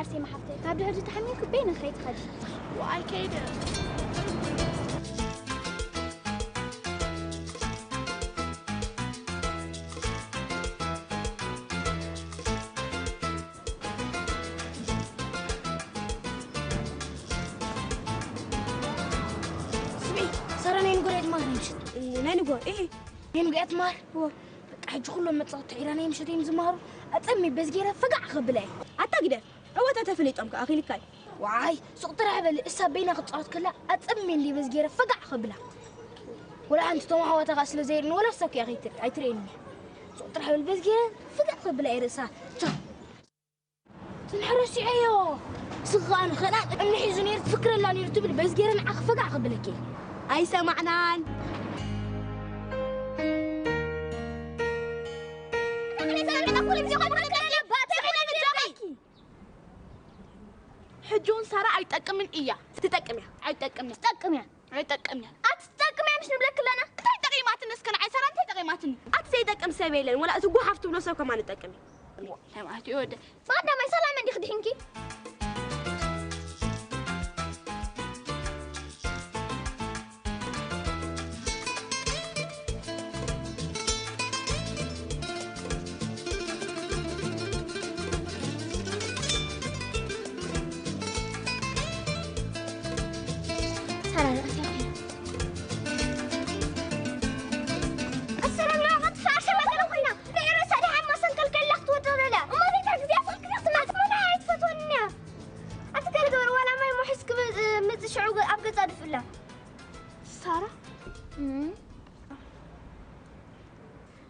عرسي ما حفتي قبل هرجة تحميك بين خيط خدي وأي كيدا سمعي صار نين قريت مار نمشي نين قول إيه نين قريت مار هو حج كلهم متصوت عيراني مشت يمزمارو أتأمي بس جيرة فقع خبلاي أتقدر هو تتفلت أمك أخي لكاي وعاي سقط رعبة إسا بينا قطعات كلها أتأمي اللي بس جيرة فقع خبلا ولا أنت توما هو تغسل زين ولا سوك يا أخي عيتريني سقط رعبة بس جيرة فقع خبلا إرسا شوف تنحرسي أيوه صغان خناق أمني حزنير تفكر اللي أنا يرتب بس جيرة نعخ فقع خبلكي أي سمعنان حجون سارة أيتقمن إياه تتقميها أيتقمن تقميها أيتقمن أتتقميها مش نبلك لنا كتاي تقيمات الناس كان عايز سارة أنت تقيماتني أتسيدقم سبيلن ولا أتقو حفتو بنفسه كمان نتقمي لا ما هتيود فقدنا ما يصلي من دي خدحنكي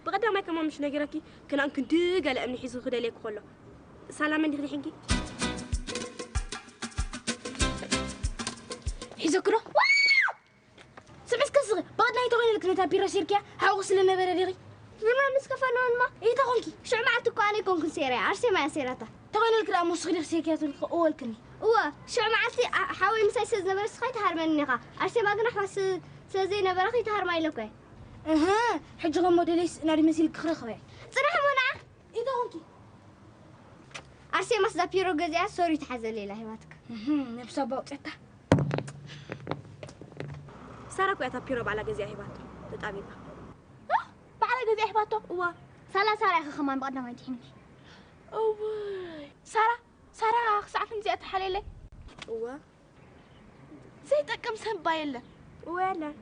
بقدر ما كمان مش نجركي كنا أنكن دقة لأمني حيزو خد عليك خلا سلام من دخلي حنكي حيزكرو سمعت كسر بقدنا يتغني لك نتا بيرا شركة هاوغس لنا براديغي زمان مسكفانون ما إيه تغنكي شو معتكو أنا كون كنسيرة عرسي ما سيرته تغني لك رامو صغير شركة أول كني هو شو معتي حاول مسايسز نبرس خيط هرمني خا عرسي ما قنا حس سزي نبرة خيط هرماي لكوي أها حج غمو دليس ناري مسيل كخرخوي صراحة منع إيه تغنكي عرسي ما صدا بيرو جزيا سوري تحزن لي لهيواتك نبسا بوقتها سارة كوي أتابيرو على جزية هباتو تتابيبها بعد جزء إحباطه سارة يا خمان بقدنا ما يتحنكي سارة ساعة زي أتحليلي هو زي تقم سنبايلة ولا